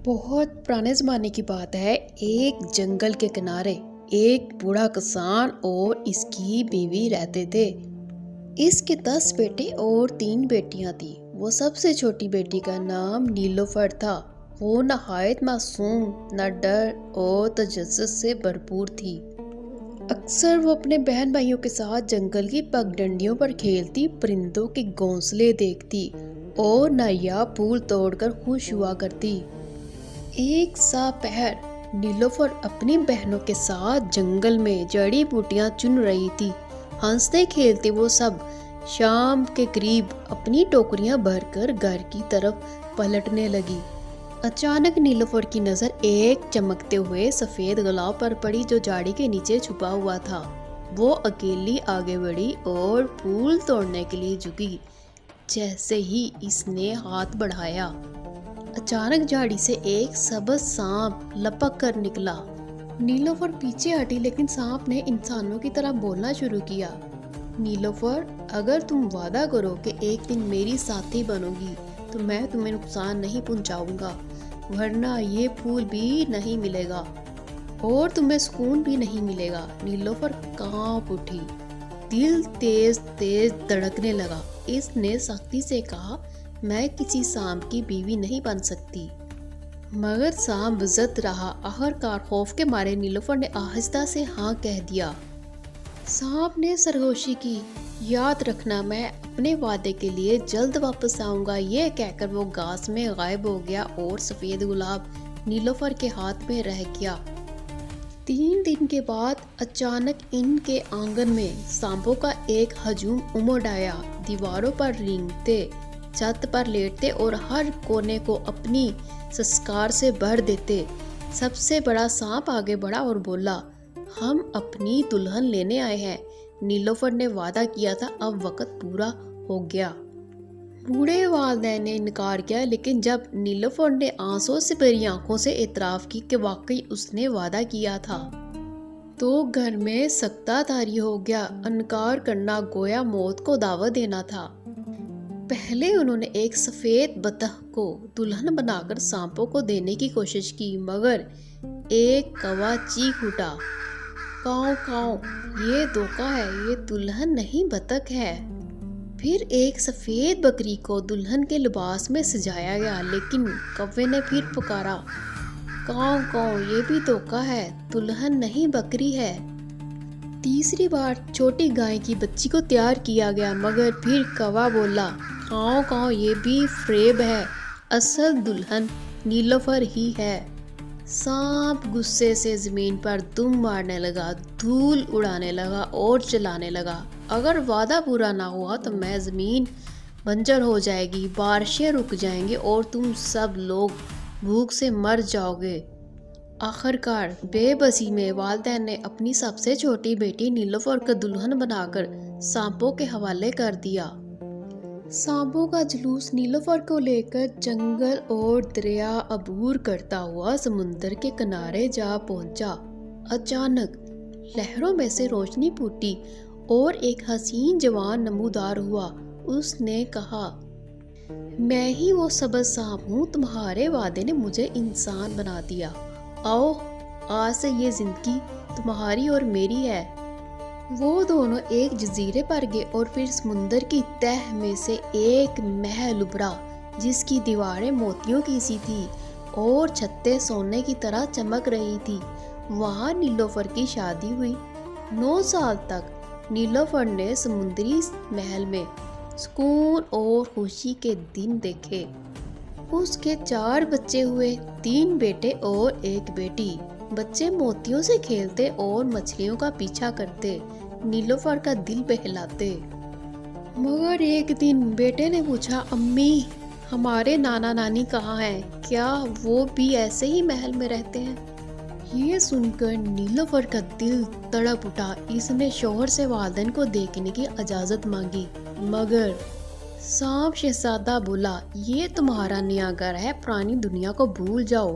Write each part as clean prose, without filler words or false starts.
بہت پرانے زمانے کی بات ہے۔ ایک جنگل کے کنارے ایک بوڑھا کسان اور اس کی بیوی رہتے تھے۔ اس کے 10 بیٹے اور 3 بیٹیاں تھیں۔ وہ سب سے چھوٹی بیٹی کا نام نیلوفر تھا۔ وہ نہایت معصوم، نہ ڈر اور تجسس سے بھرپور تھی۔ اکثر وہ اپنے بہن بھائیوں کے ساتھ جنگل کی پگڈنڈیوں پر کھیلتی، پرندوں کے گھونسلے دیکھتی اور نایاب پھول توڑ کر خوش ہوا کرتی۔ ایک سا پہر نیلوفر اپنی بہنوں کے ساتھ جنگل میں جڑی بوٹیاں چن رہی تھی۔ ہنستے کھیلتے وہ سب شام کے قریب اپنی ٹوکریاں بھر کر گھر کی طرف پلٹنے لگی۔ اچانک نیلوفر کی نظر ایک چمکتے ہوئے سفید گلاب پر پڑی جو جھاڑی کے نیچے چھپا ہوا تھا۔ وہ اکیلی آگے بڑھی اور پھول توڑنے کے لیے جھکی۔ جیسے ہی اس نے ہاتھ بڑھایا، اچانک جھاڑی سے ایک سبز سانپ لپک کر نکلا۔ نیلوفر پیچھے ہٹی لیکن سانپ نے انسانوں کی طرح بولنا شروع کیا۔ نیلوفر، اگر تم وعدہ کرو کہ ایک دن میری ساتھی بنو گی تو میں تمہیں نقصان نہیں پہنچاؤں گا، ورنہ یہ پھول بھی نہیں ملے گا اور تمہیں سکون بھی نہیں ملے گا۔ نیلوفر کانپ اٹھی، دل تیز تیز دھڑکنے لگا۔ اس نے سختی سے کہا، میں کسی سانپ کی بیوی نہیں بن سکتی۔ مگر سانپ ضد رہا۔ آخرکار خوف کے مارے نیلوفر نے آہستہ سے ہاں کہہ دیا۔ سانپ نے سرگوشی کی، یاد رکھنا میں اپنے وعدے کے لیے جلد واپس آؤں گا۔ یہ کہہ کر وہ گھاس میں غائب ہو گیا اور سفید گلاب نیلوفر کے ہاتھ میں رہ گیا۔ 3 دن کے بعد اچانک ان کے آنگن میں سانپوں کا ایک ہجوم امڑ آیا۔ دیواروں پر رینگتے، چھت پر لیٹتے اور ہر کونے کو اپنی سسکار سے بھر دیتے۔ سب سے بڑا سانپ آگے بڑھا اور بولا، ہم اپنی دلہن لینے آئے ہیں۔ نیلوفر نے وعدہ کیا تھا، اب وقت پورا ہو گیا۔ بوڑھے والدین نے انکار کیا، لیکن جب نیلوفر نے آنسوں سے بھری آنکھوں سے اعتراف کی کہ واقعی اس نے وعدہ کیا تھا، تو گھر میں سکتہ طاری ہو گیا۔ انکار کرنا گویا موت کو دعوت دینا تھا۔ پہلے انہوں نے ایک سفید بطخ کو دلہن بنا کر سانپوں کو دینے کی کوشش کی، مگر ایک کوا چیخ اٹھا، کاؤں کاؤں، یہ دھوکہ ہے، یہ دلہن نہیں بطخ ہے۔ پھر ایک سفید بکری کو دلہن کے لباس میں سجایا گیا، لیکن کوے نے پھر پکارا، کاؤں کاؤں، یہ بھی دھوکہ ہے، دلہن نہیں بکری ہے۔ تیسری بار چھوٹی گائے کی بچی کو تیار کیا گیا، مگر پھر کوا بولا، کاؤں کاؤں، یہ بھی فریب ہے، اصل دلہن نیلوفر ہی ہے۔ سانپ غصے سے زمین پر دم مارنے لگا، دھول اڑانے لگا اور چلانے لگا، اگر وعدہ پورا نہ ہوا تو میں زمین بنجر ہو جائے گی، بارشیں رک جائیں گی اور تم سب لوگ بھوک سے مر جاؤ گے۔ آخرکار بے بسی میں والدین نے اپنی سب سے چھوٹی بیٹی نیلوفر کو دلہن بنا کر سانپوں کے حوالے کر دیا۔ سانپوں کا جلوس نیلوفر کو لے کر جنگل اور دریا عبور کرتا ہوا سمندر کے کنارے جا پہنچا۔ اچانک لہروں میں سے روشنی پھوٹی اور ایک حسین جوان نمودار ہوا۔ اس نے کہا، میں ہی وہ سبز سانپ ہوں، تمہارے وعدے نے مجھے انسان بنا دیا۔ آؤ، آج سے یہ زندگی تمہاری اور میری ہے۔ وہ دونوں ایک جزیرے پر گئے اور پھر سمندر کی تہہ میں سے ایک محل ابھرا، جس کی دیواریں موتیوں کی سی تھی اور چھتیں سونے کی طرح چمک رہی تھی۔ وہاں نیلوفر کی شادی ہوئی۔ 9 سال تک نیلوفر نے سمندری محل میں سکون اور خوشی کے دن دیکھے۔ اس کے 4 بچے ہوئے، 3 بیٹے اور 1 بیٹی۔ بچے موتیوں سے کھیلتے اور مچھلیوں کا پیچھا کرتے، نیلوفر کا دل بہلاتے۔ مگر ایک دن بیٹے نے پوچھا، امی، ہمارے نانا نانی کہاں ہیں؟ کیا وہ بھی ایسے ہی محل میں رہتے ہیں؟ یہ سن کر نیلوفر کا دل تڑپ اٹھا۔ اس نے شوہر سے والدین کو دیکھنے کی اجازت مانگی، مگر سانپ شہزادہ بولا، یہ تمہارا نیا گھر ہے، پرانی دنیا کو بھول جاؤ۔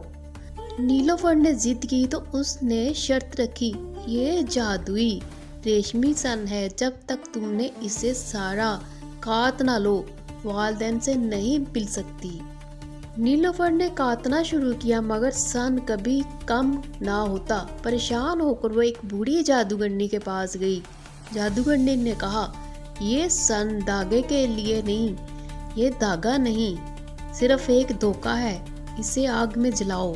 نیلوفر نے ضد کی تو اس نے شرط رکھی، یہ جادوئی ریشمی سن ہے، جب تک تم نے اسے سارا کاٹ نہ لو، والدین سے نہیں مل سکتی۔ نیلوفر نے کاٹنا شروع کیا مگر سن کبھی کم نہ ہوتا۔ پریشان ہو کر وہ ایک بوڑھی جادوگرنی کے پاس گئی۔ جادوگرنی نے کہا، یہ سن دھاگے کے لیے نہیں، یہ دھاگا نہیں، صرف ایک دھوکہ ہے، اسے آگ میں جلاؤ۔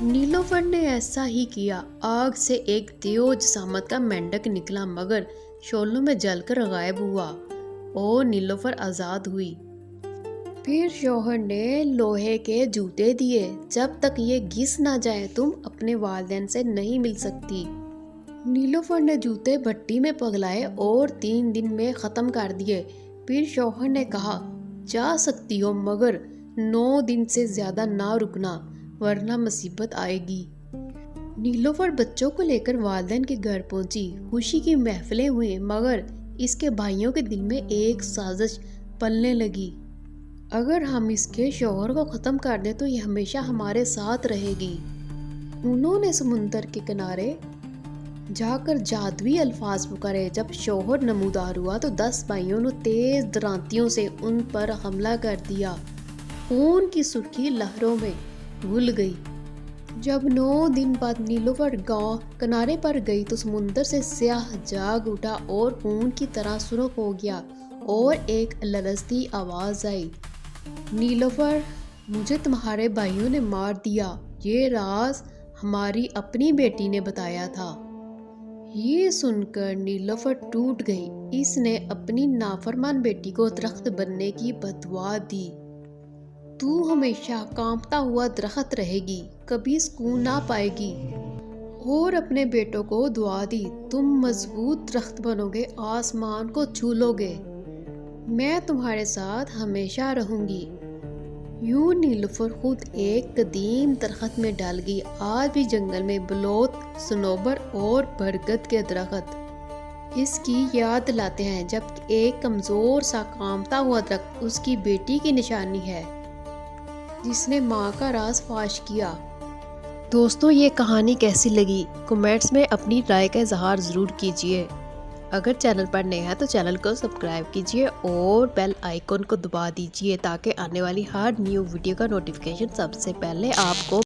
نیلوفر نے ایسا ہی کیا۔ آگ سے ایک دیو جسامت کا مینڈک نکلا مگر شعلوں میں جل کر غائب ہوا اور نیلوفر آزاد ہوئی۔ پھر شوہر نے لوہے کے جوتے دیے، جب تک یہ گھس نہ جائے تم اپنے والدین سے نہیں مل سکتی۔ نیلوفر نے جوتے بھٹی میں پگھلائے اور 3 دن میں ختم کر دیے۔ پھر شوہر نے کہا، جا سکتی ہو مگر 9 دن سے زیادہ نہ رکنا ورنہ مصیبت آئے گی۔ نیلوفر بچوں کو لے کر والدین کے گھر پہنچی۔ خوشی کی محفلیں ہوئیں مگر اس کے بھائیوں کے دل میں ایک سازش پلنے لگی۔ اگر ہم اس کے شوہر کو ختم کر دیں تو یہ ہمیشہ ہمارے ساتھ رہے گی۔ انہوں نے سمندر کے کنارے جا کر جادوئی الفاظ پکارے۔ جب شوہر نمودار ہوا تو 10 بھائیوں نے تیز درانتیوں سے ان پر حملہ کر دیا۔ خون کی سرخی لہروں میں گھل گئی۔ جب 9 دن بعد نیلوفر گاؤں کنارے پر گئی تو سمندر سے سیاہ جاگ اٹھا اور خون کی طرح سرخ ہو گیا اور ایک لرزتی آواز آئی، نیلوفر، مجھے تمہارے بھائیوں نے مار دیا، یہ راز ہماری اپنی بیٹی نے بتایا تھا۔ یہ سن کر نیلوفر ٹوٹ گئی۔ اس نے اپنی نافرمان بیٹی کو درخت بننے کی بددعا دی۔ تو ہمیشہ کانپتا ہوا درخت رہے گی، کبھی سکون نہ پائے گی۔ اور اپنے بیٹوں کو دعا دی، تم مضبوط درخت بنو گے، آسمان کو چھو لو گے، میں تمہارے ساتھ ہمیشہ رہوں گی۔ یوں نیلوفر خود ایک قدیم درخت میں ڈال گئی۔ آج بھی جنگل میں بلوت، صنوبر اور برگد کے درخت اس کی یاد دلاتے ہیں، جب ایک کمزور سا کانپتا ہوا درخت اس کی بیٹی کی نشانی ہے جس نے ماں کا راز فاش کیا۔ دوستو، یہ کہانی کیسی لگی؟ کمنٹس میں اپنی رائے کا اظہار ضرور کیجیے۔ اگر چینل پر نئے ہیں تو چینل کو سبسکرائب کیجیے اور بیل آئیکن کو دبا دیجیے تاکہ آنے والی ہر نیو ویڈیو کا نوٹیفیکیشن سب سے پہلے آپ کو